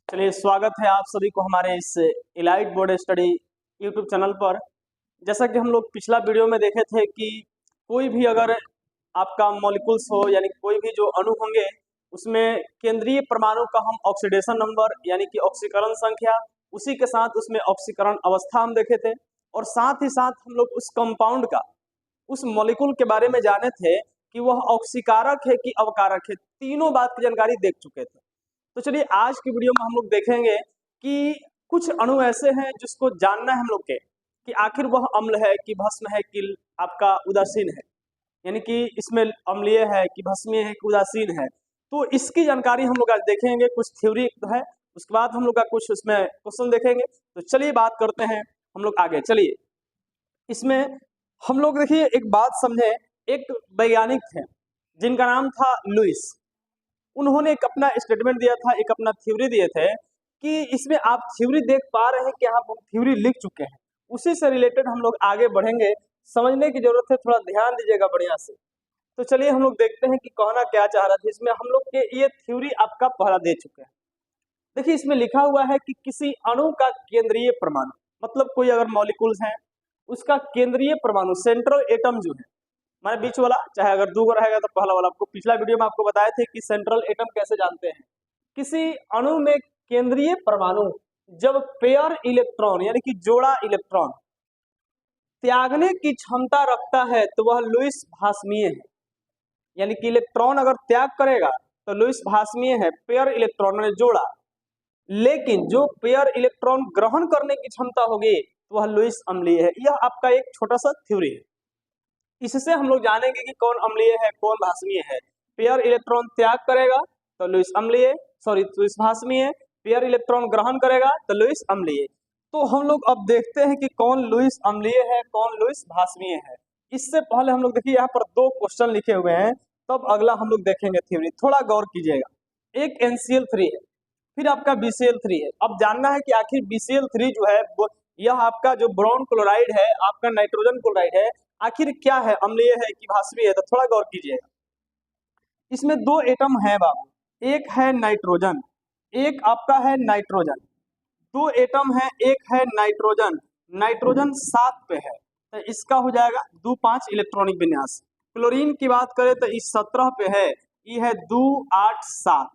चलिए, स्वागत है आप सभी को हमारे इस elite board study YouTube channel पर। जैसा कि हम लोग पिछला वीडियो में देखे थे कि कोई भी अगर आपका मॉलिक्यूल्स हो यानी कोई भी जो अणु होंगे उसमें केंद्रीय परमाणु का हम ऑक्सीडेशन नंबर यानी कि ऑक्सीकरण संख्या, उसी के साथ उसमें ऑक्सीकरण अवस्था हम देखे थे। और साथ ही साथ हम लोग उस कंपाउंड का, उस मॉलिक्यूल के बारे में जाने थे कि वह ऑक्सीकारक है कि अवकारक है। तीनों बात की जानकारी देख चुके थे। तो चलिए, आज की वीडियो में हम लोग देखेंगे कि कुछ अणु ऐसे हैं जिसको जानना है हम लोग के कि आखिर वह अम्ल है कि भस्म है कि आपका उदासीन है, यानी कि इसमें अम्लीय है कि भस्मीय है कि उदासीन है। तो इसकी जानकारी हम लोग आज देखेंगे। कुछ थ्योरी है, उसके बाद हम लोग का कुछ उसमें क्वेश्चन देखेंगे। तो चलिए बात करते हैं हम लोग आगे। चलिए, इसमें हम लोग देखिए एक बात समझे। एक वैज्ञानिक थे जिनका नाम था लुइस। उन्होंने एक अपना स्टेटमेंट दिया था, एक अपना थ्योरी दिए थे कि इसमें आप थ्योरी देख पा रहे हैं कि आप थ्योरी लिख चुके हैं। उसी से रिलेटेड हम लोग आगे बढ़ेंगे। समझने की जरूरत है, थोड़ा ध्यान दीजिएगा बढ़िया से। तो चलिए हम लोग देखते हैं कि कहना क्या चाह रहा था। इसमें हम लोग के ये थ्योरी आपका पहला दे चुके हैं। देखिए, इसमें लिखा हुआ है कि किसी अणु का केंद्रीय परमाणु, मतलब कोई अगर मॉलिक्यूल्स हैं उसका केंद्रीय परमाणु, सेंट्रल एटम जो है हमारे बीच वाला, चाहे अगर दो रहेगा तो पहला वाला। आपको पिछला वीडियो में आपको बताए थे कि सेंट्रल एटम कैसे जानते हैं। किसी अणु में केंद्रीय परमाणु जब पेयर इलेक्ट्रॉन यानी कि जोड़ा इलेक्ट्रॉन त्यागने की क्षमता रखता है तो वह लुईस भास्मीय है। यानी कि इलेक्ट्रॉन अगर त्याग करेगा तो लुईस भास्मीय है, पेयर इलेक्ट्रॉन ने जोड़ा। लेकिन जो पेयर इलेक्ट्रॉन ग्रहण करने की क्षमता होगी तो वह लुईस अम्लीय है। यह आपका एक छोटा सा थ्योरी है। इससे हम लोग जानेंगे कि कौन अम्लीय है कौन भास्मीय है। पेयर इलेक्ट्रॉन त्याग करेगा तो लुईस अम्लीय, लुईस भास्मीय। पेयर इलेक्ट्रॉन ग्रहण करेगा तो लुईस अम्लीय। तो हम लोग अब देखते हैं कि कौन लुईस अम्लीय है कौन लुईस भास्मीय है। इससे पहले हम लोग देखिए यहाँ पर दो क्वेश्चन लिखे हुए हैं, तब अगला हम लोग देखेंगे थ्योरी। थोड़ा गौर कीजिएगा। एक NCl3 है, फिर आपका BCl3 है। अब जानना है कि आखिर BCl3 जो है यह आपका जो ब्रोन क्लोराइड है, आपका नाइट्रोजन क्लोराइड है, आखिर क्या है, अम्लीय है कि भास्मीय है। तो थोड़ा गौर कीजिएगा। इसमें दो एटम है बाबू, एक है नाइट्रोजन, एक आपका है नाइट्रोजन। दो एटम है, एक है नाइट्रोजन, नाइट्रोजन 7 पे है तो इसका हो जाएगा 2 5 इलेक्ट्रॉनिक विन्यास। क्लोरीन की बात करें तो इस 17 पे है, ये है 2 8 7।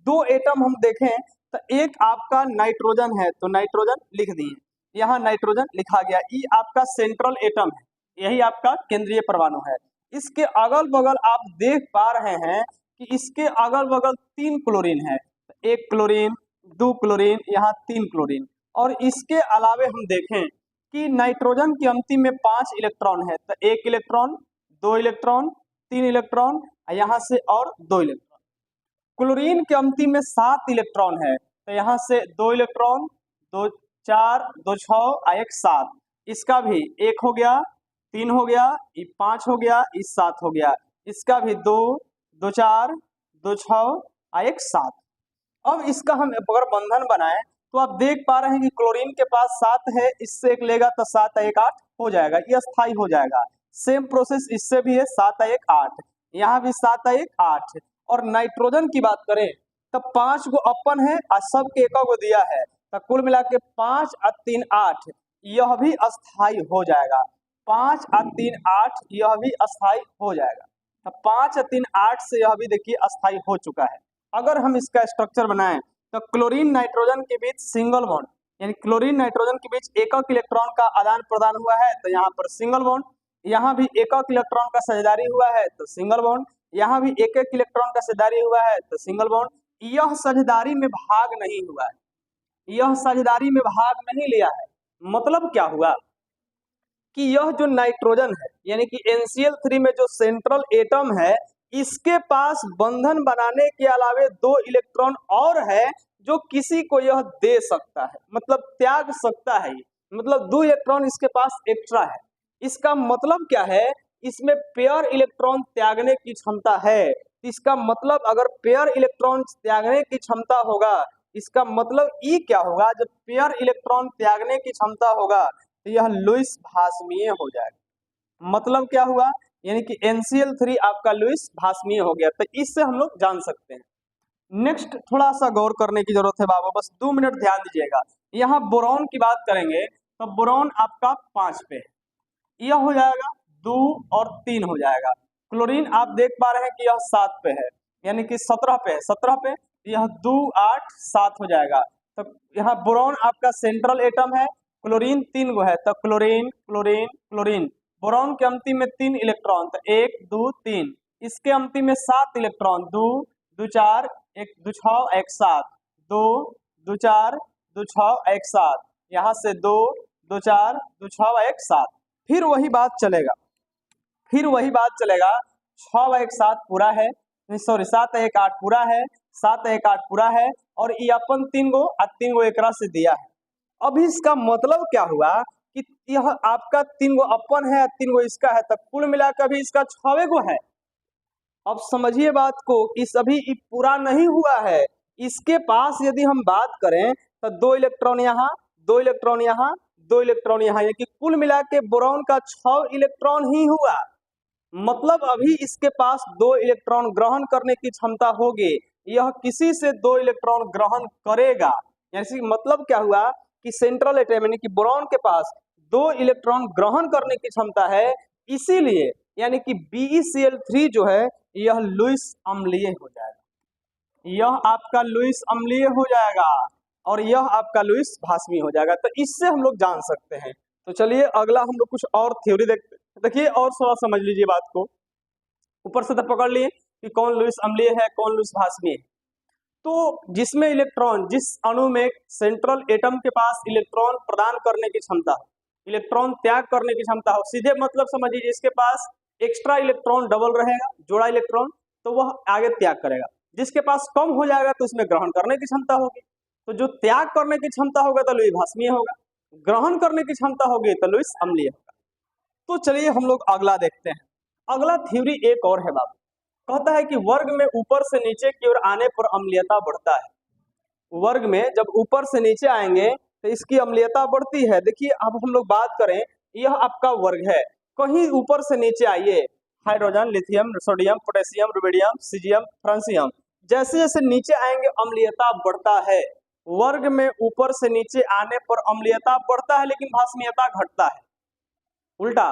दो एटम हम देखें तो एक आपका नाइट्रोजन है तो नाइट्रोजन लिख दिए, यहाँ नाइट्रोजन लिखा गया। ये आपका सेंट्रल एटम है, यही आपका केंद्रीय परमाणु है। इसके अगल बगल आप देख पा रहे हैं कि इसके अगल बगल 3 क्लोरीन है। एक क्लोरीन, 2 क्लोरीन, यहाँ 3 क्लोरीन। और इसके अलावे हम देखें कि नाइट्रोजन की अंतिम में 5 इलेक्ट्रॉन है तो 1 इलेक्ट्रॉन, 2 इलेक्ट्रॉन, 3 इलेक्ट्रॉन, यहाँ से और 2 इलेक्ट्रॉन। क्लोरीन के अंतिम में 7 इलेक्ट्रॉन है तो यहाँ से 2 इलेक्ट्रॉन, 2 4, 2 6, 1 7। इसका भी 1 हो गया, 3 हो गया, ये 5 हो गया, ये 7 हो गया। इसका भी 2 2 4, 2 6, 1 7। अब इसका हम अगर बंधन बनाए तो आप देख पा रहे हैं कि क्लोरीन के पास 7 है, इससे एक लेगा तो 7 1 8 हो जाएगा, ये अस्थाई हो जाएगा। सेम प्रोसेस इससे भी है, 7 1 8, यहाँ भी 7 1 8। और नाइट्रोजन की बात करें तो 5 गो अपन है और सबके एक गो दिया है तो कुल मिला के 5 और 3 8, यह भी अस्थाई हो जाएगा। 5 और 3 8 यह भी अस्थाई हो जाएगा। तो 5 और 3 8 से यह भी देखिए अस्थाई हो चुका है। अगर हम इसका स्ट्रक्चर बनाएं तो क्लोरीन नाइट्रोजन के बीच सिंगल बॉन्ड, यानी क्लोरीन नाइट्रोजन के बीच एकक इलेक्ट्रॉन का आदान प्रदान हुआ है तो यहाँ पर सिंगल बॉन्ड। यहाँ भी एकक इलेक्ट्रॉन का साझेदारी हुआ है तो सिंगल बॉन्ड। यहाँ भी एक एक इलेक्ट्रॉन का साझेदारी हुआ है तो सिंगल बॉन्ड। यह साझेदारी में भाग नहीं हुआ है, यह साझेदारी में भाग नहीं लिया है। मतलब क्या हुआ कि यह जो नाइट्रोजन है यानी कि NCl3 में जो सेंट्रल एटम है, इसके पास बंधन बनाने के अलावे 2 इलेक्ट्रॉन और है जो किसी को यह दे सकता है, मतलब त्याग सकता है। मतलब 2 इलेक्ट्रॉन इसके पास एक्स्ट्रा है। इसका मतलब क्या है, इसमें पेयर इलेक्ट्रॉन त्यागने की क्षमता है। इसका मतलब अगर पेयर इलेक्ट्रॉन त्यागने की क्षमता होगा, इसका मतलब ई क्या होगा, जब पेयर इलेक्ट्रॉन त्यागने की क्षमता होगा तो यह लुईस भास्मीय हो जाएगा। मतलब क्या हुआ, यानी कि NCl3 आपका लुईस भास्मीय हो गया। तो इससे हम लोग जान सकते हैं नेक्स्ट थोड़ा सा गौर करने की जरूरत है बाबू, बस 2 मिनट ध्यान दीजिएगा। यहाँ बोरॉन की बात करेंगे तो बोरॉन आपका 5 पे है, यह हो जाएगा 2 और 3 हो जाएगा। क्लोरीन आप देख पा रहे हैं कि यह 7 पे है, यानी कि 17 पे है, 17 पे यह 2 8 7 हो जाएगा। तो यहाँ बोरॉन आपका सेंट्रल एटम है, क्लोरीन 3 गो है, तो क्लोरीन क्लोरीन क्लोरीन। बोरॉन के अंतिम में 3 इलेक्ट्रॉन, तो 1 2 3। इसके अंतिम में 7 इलेक्ट्रॉन, 2 2 4 1 2 6 1 7, 2 2 4 2 6 1 7, यहाँ से 2 2 4 2 6 1 7। फिर वही बात चलेगा, फिर वही बात चलेगा। 6 1 7 पूरा है, सॉरी 7 1 8 पूरा है, 7 1 8 पूरा है, और ये अपन 3 गो एकरा से दिया है। अभी इसका मतलब क्या हुआ कि यह आपका 3 गो अपन है, 3 गो इसका है, तब कुल मिलाकर भी इसका 6 गो है। अब समझिए बात को, इस अभी पूरा नहीं हुआ है। इसके पास यदि हम बात करें तो 2 इलेक्ट्रॉन यहाँ, 2 इलेक्ट्रॉन यहाँ, 2 इलेक्ट्रॉन यहाँ, यानी कि कुल मिला के बोरॉन का 6 इलेक्ट्रॉन ही हुआ। मतलब अभी इसके पास 2 इलेक्ट्रॉन ग्रहण करने की क्षमता होगी, यह किसी से 2 इलेक्ट्रॉन ग्रहण करेगा। यानी मतलब क्या हुआ कि सेंट्रल एटम यानी कि बोरॉन के पास 2 इलेक्ट्रॉन ग्रहण करने की क्षमता है, इसीलिए यानी कि BeCl3 जो है यह लुईस अम्लीय हो जाएगा, यह आपका लुईस अम्लीय हो जाएगा, और यह आपका लुईस भास्मीय हो जाएगा। तो इससे हम लोग जान सकते हैं। तो चलिए अगला हम लोग कुछ और थ्योरी देखते हैं। देखिए और थोड़ा समझ लीजिए बात को, ऊपर से तो पकड़ लिए कि कौन लुईस अम्लीय है कौन लुईस भास्मीय है। तो जिसमें इलेक्ट्रॉन, जिस अणु में सेंट्रल एटम के पास इलेक्ट्रॉन प्रदान करने की क्षमता हो, इलेक्ट्रॉन त्याग करने की क्षमता हो, सीधे मतलब समझ लीजिए इसके पास एक्स्ट्रा इलेक्ट्रॉन डबल रहेगा, जोड़ा इलेक्ट्रॉन, तो वह आगे त्याग करेगा। जिसके पास कम हो जाएगा तो उसमें ग्रहण करने की क्षमता होगी, तो जो त्याग करने की क्षमता होगा तो लुईस भास्मीय होगा, ग्रहण करने की क्षमता होगी तो लुईस अम्लीय होगा। तो चलिए हम लोग अगला देखते हैं। अगला थ्योरी एक और है बाबू, कहता है कि वर्ग में ऊपर से नीचे की ओर आने पर अम्लीयता बढ़ता है। वर्ग में जब ऊपर से नीचे आएंगे तो इसकी अम्लीयता बढ़ती है। देखिए अब हम लोग बात करें, यह आपका वर्ग है, कहीं ऊपर से नीचे आइए, hydrogen, lithium, sodium, potassium, rubidium, caesium, francium, जैसे जैसे नीचे आएंगे अम्लीयता बढ़ता है। वर्ग में ऊपर से नीचे आने पर अम्लीयता बढ़ता है लेकिन भास्मीयता घटता है। उल्टा,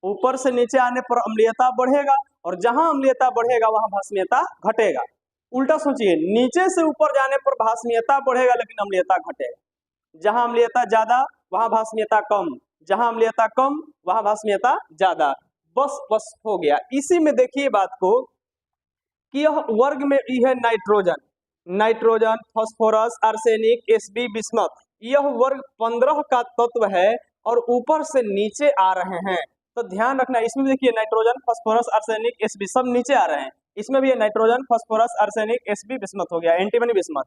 ऊपर से नीचे आने पर अम्लीयता बढ़ेगा और जहां अम्लीयता बढ़ेगा वहां भास्मीयता घटेगा। उल्टा सोचिए, नीचे से ऊपर जाने पर भास्मीयता बढ़ेगा लेकिन अम्लीयता घटेगा। जहां अम्लीयता ज्यादा वहां भास्मीयता कम, जहां अम्लीयता कम वहां भास्मीयता ज्यादा। बस हो गया। इसी में देखिए बात को कि यह वर्ग में यह nitrogen, nitrogen, phosphorus, arsenic, Sb, bismuth, यह वर्ग 15 का तत्व है और ऊपर से नीचे आ रहे हैं। तो ध्यान रखना, इसमें देखिए नाइट्रोजन, फास्फोरस, आर्सेनिक, Sb सब नीचे आ रहे हैं। इसमें भी nitrogen, phosphorus, arsenic, Sb, bismuth हो गया, antimony bismuth.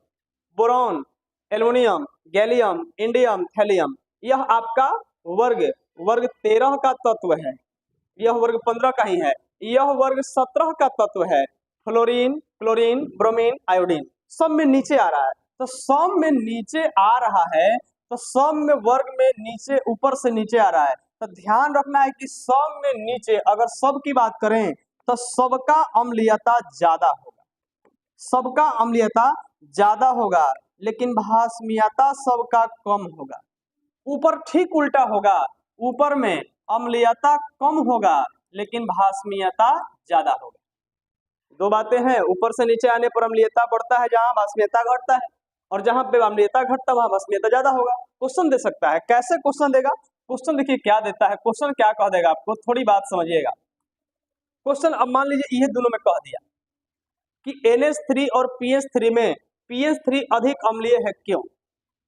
Boron, aluminium, gallium, indium, thallium, यह आपका वर्ग 13 का तत्व है, यह वर्ग 15 का ही है। यह वर्ग 17 का तत्व है, फ्लोरीन, क्लोरीन, ब्रोमीन, आयोडीन, सब में नीचे आ रहा है। तो सब में नीचे आ रहा है, तो सब में वर्ग में नीचे, ऊपर से नीचे आ रहा है। तो ध्यान रखना है कि सब में नीचे, अगर सब की बात करें तो सबका अम्लीयता ज्यादा होगा, सबका अम्लीयता ज्यादा होगा लेकिन भास्मीयता सबका कम होगा। ऊपर ठीक उल्टा होगा, ऊपर में अम्लीयता कम होगा लेकिन भास्मीयता ज्यादा होगा। दो बातें हैं, ऊपर से नीचे आने पर अम्लीयता बढ़ता है जहां भास्मीयता घटता है, और जहां पे अम्लीयता घटता है वहां भास्मीयता ज्यादा होगा। क्वेश्चन दे सकता है, कैसे क्वेश्चन देगा? क्वेश्चन देखिए क्या देता है, क्वेश्चन क्या कह देगा आपको, थोड़ी बात समझिएगा। क्वेश्चन अब मान लीजिए ये दोनों में कह दिया कि NH3 और PH3 में PH3 अधिक अम्लीय है, क्यों?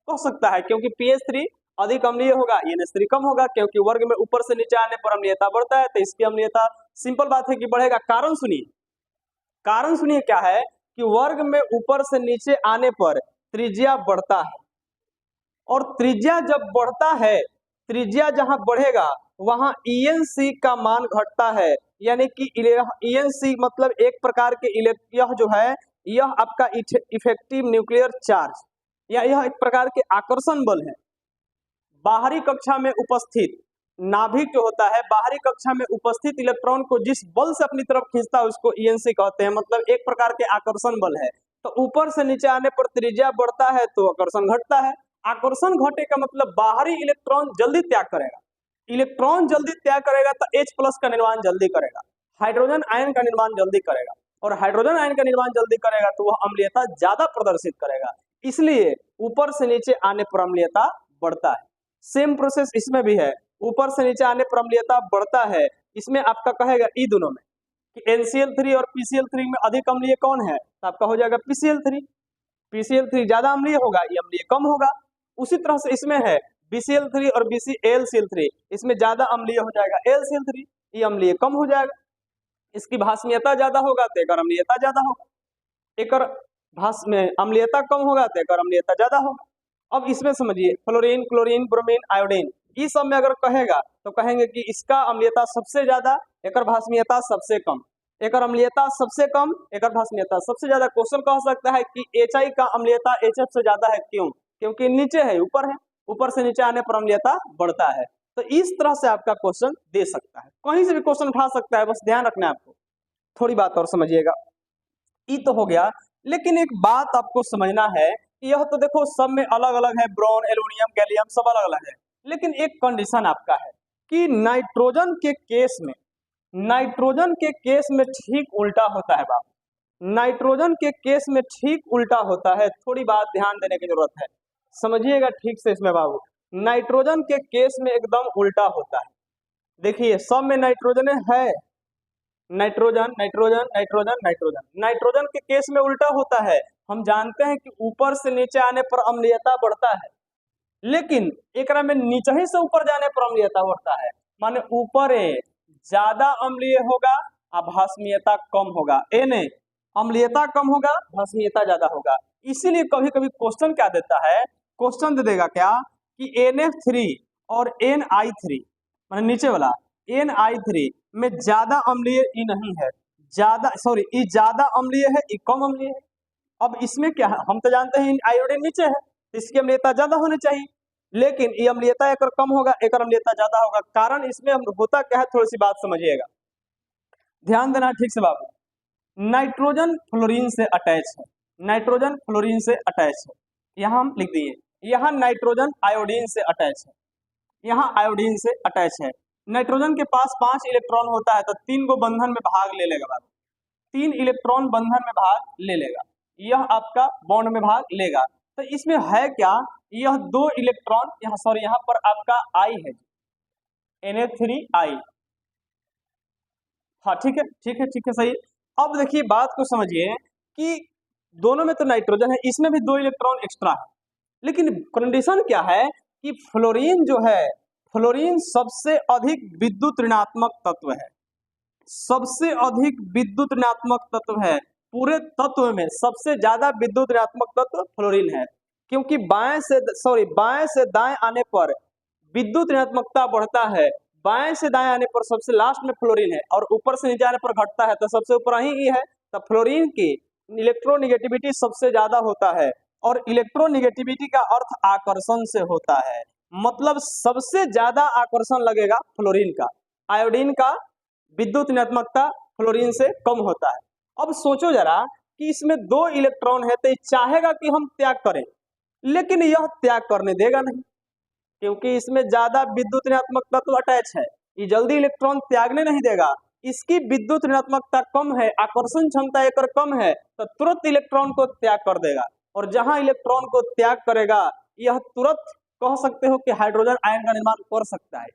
कह सकता है क्योंकि PH3 अधिक अम्लीय होगा, NH3 कम होगा, क्योंकि वर्ग में ऊपर से नीचे आने पर अम्लीयता बढ़ता है तो इसकी अम्लीयता सिंपल बात है कि बढ़ेगा। कारण सुनिए, कारण सुनिए क्या है कि वर्ग में ऊपर से नीचे आने पर त्रिज्या बढ़ता है, और त्रिज्या जब बढ़ता है, त्रिज्या जहां बढ़ेगा वहां ENC का मान घटता है। यानी कि ENC मतलब एक प्रकार के यह जो है यह आपका इफेक्टिव न्यूक्लियर चार्ज, या यह एक प्रकार के आकर्षण बल है। बाहरी कक्षा में उपस्थित नाभिक जो होता है, बाहरी कक्षा में उपस्थित इलेक्ट्रॉन को जिस बल से अपनी तरफ खींचता है उसको ENC कहते हैं, मतलब एक प्रकार के आकर्षण बल है। तो ऊपर से नीचे आने पर त्रिज्या बढ़ता है तो आकर्षण घटता है। आकर्षण घटे का मतलब बाहरी इलेक्ट्रॉन जल्दी त्याग करेगा, इलेक्ट्रॉन जल्दी त्याग करेगा तो H+ का निर्माण जल्दी करेगा, हाइड्रोजन आयन का निर्माण जल्दी करेगा, और हाइड्रोजन आयन का निर्माण जल्दी करेगा तो वह अम्लीयता ज्यादा प्रदर्शित करेगा, इसलिए ऊपर से नीचे आने पर अम्लीयता बढ़ता है। सेम प्रोसेस इसमें भी है, ऊपर से नीचे आने पर अम्लीयता बढ़ता है। इसमें आपका कहेगा ई दोनों में कि NCl3 और PCl3 में अधिक अम्लीय कौन है, तो आपका हो जाएगा PCl3। PCl3 ज्यादा अम्लीय होगा, ये अम्लीय कम होगा। उसी तरह से इसमें है BCl3 और LCl3, इसमें ज्यादा अम्लीय हो जाएगा LCl3, ये अम्लीय कम हो जाएगा। इसकी भास्मीयता ज्यादा होगा तो एकर अम्लीयता ज्यादा होगा, एकर भास में अम्लीयता कम होगा तो एकर अम्लीयता ज्यादा होगा। अब इसमें समझिए फ्लोरीन, क्लोरीन, ब्रोमीन, आयोडीन, इस सब में अगर कहेगा तो कहेंगे कि इसका अम्लीयता सबसे ज्यादा, एकर भास्मीयता सबसे कम, एकर अम्लीयता सबसे कम, एकर भास्मीयता सबसे ज्यादा। क्वेश्चन कह सकता है कि HI का अम्लीयता HF से ज्यादा है, क्यों? क्योंकि नीचे है, ऊपर है, ऊपर से नीचे आने पर अम्लीयता बढ़ता है। तो इस तरह से आपका क्वेश्चन दे सकता है, कहीं से भी क्वेश्चन उठा सकता है, बस ध्यान रखना है आपको। थोड़ी बात और समझिएगा, ई तो हो गया, लेकिन एक बात आपको समझना है, यह तो देखो सब में अलग अलग है, ब्रोन, एल्युमिनियम, गैलियम सब अलग अलग है, लेकिन एक कंडीशन आपका है कि नाइट्रोजन के केस में, नाइट्रोजन के केस में ठीक उल्टा होता है बाबू, नाइट्रोजन के केस में ठीक उल्टा होता है। थोड़ी बात ध्यान देने की जरूरत है, समझिएगा ठीक से इसमें बाबू। नाइट्रोजन के केस में एकदम उल्टा होता है। देखिए सब में नाइट्रोजन है, nitrogen nitrogen nitrogen nitrogen, nitrogen के केस में उल्टा होता है। हम जानते हैं कि ऊपर से नीचे आने पर अम्लीयता बढ़ता है, लेकिन एकरा में नीचे ही से ऊपर जाने पर अम्लीयता बढ़ता है, माने ऊपर ज्यादा अम्लीय होगा और भास्मीयता कम होगा, एने अम्लीयता कम होगा, भास्मीयता ज्यादा होगा। इसीलिए कभी कभी क्वेश्चन क्या देता है, क्वेश्चन दे देगा क्या कि NF3 और NI3, माने नीचे वाला NI3 में ज्यादा अम्लीय ई नहीं है, ज्यादा सॉरी ई ज्यादा अम्लीय है, ई कम अम्लीय है। अब इसमें क्या है, हम तो जानते हैं आयोडीन नीचे है, इसकी अम्लीयता ज्यादा होनी चाहिए, लेकिन ये अम्लीयता एकर कम होगा, एकर अम्लीयता ज्यादा होगा। कारण इसमें होता क्या है, थोड़ी सी बात समझिएगा, ध्यान देना ठीक से बाबू। नाइट्रोजन फ्लोरीन से अटैच है, नाइट्रोजन फ्लोरीन से अटैच है, यहाँ हम लिख दिए, यहाँ नाइट्रोजन आयोडीन से अटैच है, यहाँ आयोडीन से अटैच है। नाइट्रोजन के पास 5 इलेक्ट्रॉन होता है तो 3 को बंधन में भाग ले लेगा बाबू, 3 इलेक्ट्रॉन बंधन में भाग ले लेगा, यह आपका बॉन्ड में भाग लेगा। तो इसमें है क्या, यह 2 इलेक्ट्रॉन, यहाँ सॉरी यहाँ पर आपका I है, Na3I, हाँ ठीक है ठीक है ठीक है सही। अब देखिए बात को समझिए कि दोनों में तो नाइट्रोजन है, इसमें भी 2 इलेक्ट्रॉन एक्स्ट्रा है, लेकिन कंडीशन क्या है कि फ्लोरीन जो है, फ्लोरीन सबसे अधिक विद्युत ऋणात्मक तत्व है, सबसे अधिक विद्युत ऋणात्मक तत्व है, पूरे तत्व में सबसे ज्यादा विद्युत ऋणात्मक तत्व फ्लोरीन है, क्योंकि बाएं से दाएं आने पर विद्युत ऋणात्मकता बढ़ता है, बाएं से दाएं आने पर सबसे लास्ट में फ्लोरीन है, और ऊपर से नीचे आने पर घटता है, तो सबसे ऊपर ही है। तो फ्लोरीन की इलेक्ट्रोनिगेटिविटी सबसे ज्यादा होता है, और इलेक्ट्रोनिगेटिविटी का अर्थ आकर्षण से होता है, मतलब सबसे ज्यादा आकर्षण लगेगा फ्लोरीन का। आयोडीन का विद्युत ऋणात्मकता फ्लोरीन से कम होता है। अब सोचो जरा कि इसमें 2 इलेक्ट्रॉन है, तो चाहेगा कि हम त्याग करें, लेकिन यह त्याग करने देगा नहीं, क्योंकि इसमें ज्यादा विद्युत ऋणात्मक तत्व अटैच है, ये जल्दी इलेक्ट्रॉन त्यागने नहीं देगा। इसकी विद्युत ऋणात्मकता कम है, आकर्षण क्षमता एकर कम है, तो तुरंत इलेक्ट्रॉन को त्याग कर देगा, और जहां इलेक्ट्रॉन को त्याग करेगा, यह तुरंत कह सकते हो कि हाइड्रोजन आयन का निर्माण कर सकता है।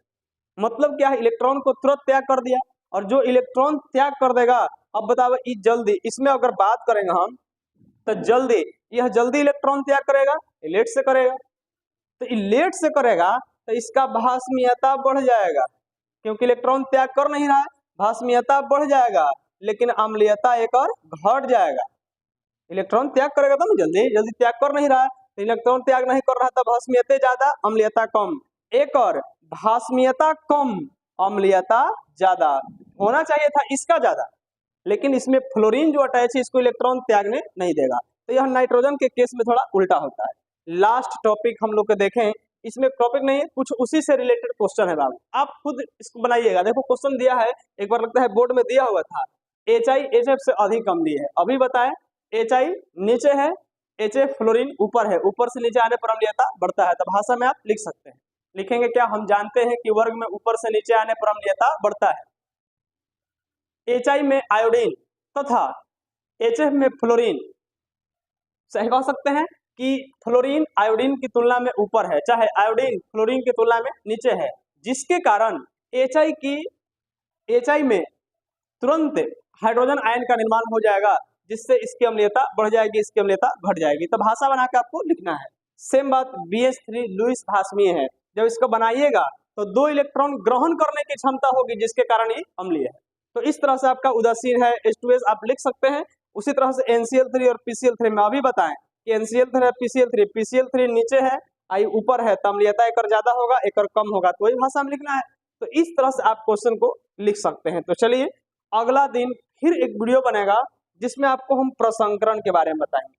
मतलब क्या है, इलेक्ट्रॉन को तुरंत त्याग कर दिया, और जो इलेक्ट्रॉन त्याग कर देगा, अब बताओ ये जल्दी, इसमें अगर बात करेंगे हम तो जल्दी, यह जल्दी इलेक्ट्रॉन त्याग करेगा, लेट से करेगा, तो लेट से करेगा तो इसका भास्मीयता बढ़ जाएगा, क्योंकि इलेक्ट्रॉन त्याग कर नहीं रहा है, भास्मीयता बढ़ जाएगा, लेकिन अम्लीयता एक और घट जाएगा। इलेक्ट्रॉन त्याग करेगा तो जल्दी जल्दी त्याग कर नहीं रहा है, तो इलेक्ट्रॉन त्याग नहीं कर रहा था, भास्मीयता ज्यादा अम्लीयता कम, एक और भास्मीयता कम अम्लीयता ज्यादा, होना चाहिए था इसका ज्यादा, लेकिन इसमें फ्लोरीन जो अटैच है इसको इलेक्ट्रॉन त्यागने नहीं देगा, तो यह नाइट्रोजन के केस में थोड़ा उल्टा होता है। लास्ट टॉपिक हम लोग के देखें, इसमें टॉपिक नहीं है, कुछ उसी से रिलेटेड क्वेश्चन है बाबू, आप खुद इसको बनाइएगा। देखो क्वेश्चन दिया है, एक बार लगता है बोर्ड में दिया हुआ था, HI HF से अधिक अम्लीय है, अभी बताएं HI नीचे है, HF फ्लोरीन ऊपर है, ऊपर से नीचे आने पर अम्लीयता बढ़ता है। तो भाषा में आप लिख सकते हैं, लिखेंगे क्या, हम जानते हैं कि वर्ग में ऊपर से नीचे आने पर अम्लीयता बढ़ता है। HI में आयोडीन तथा HF में फ्लोरीन, सही कह सकते हैं कि फ्लोरीन आयोडीन की तुलना में ऊपर है, चाहे आयोडीन फ्लोरीन की तुलना में नीचे है, जिसके कारण HI में तुरंत हाइड्रोजन आयन का निर्माण हो जाएगा, जिससे इसकी अम्लीयता बढ़ जाएगी, इसकी अम्लीयता घट जाएगी। तो भाषा बना के आपको लिखना है। सेम बात BH3 लुईस भाषमीय है, जब इसको बनाइएगा तो 2 इलेक्ट्रॉन ग्रहण करने की क्षमता होगी, जिसके कारण ये अम्लीय है। तो इस तरह से आपका उदासीन है H2S आप लिख सकते हैं। उसी तरह से NCl3 और PCl3 में अभी बताएं कि NCl3 है PCl3 नीचे है, I ऊपर है, तो अम्लीयता एक ज्यादा होगा, एक कम होगा, तो वही भाषा में लिखना है। तो इस तरह से आप क्वेश्चन को लिख सकते हैं। तो चलिए अगला दिन फिर एक वीडियो बनेगा जिसमें आपको हम प्रसंकरण के बारे में बताएंगे।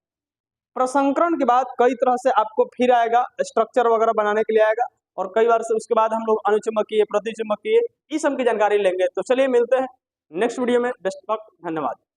प्रसंकरण के बाद कई तरह से आपको फिर आएगा, स्ट्रक्चर वगैरह बनाने के लिए आएगा, और कई बार से उसके बाद हम लोग अनुचुंबकीय, प्रतिचुंबकीय, इस सब की जानकारी लेंगे। तो चलिए मिलते हैं नेक्स्ट वीडियो में। बेस्ट ऑफ लक, धन्यवाद।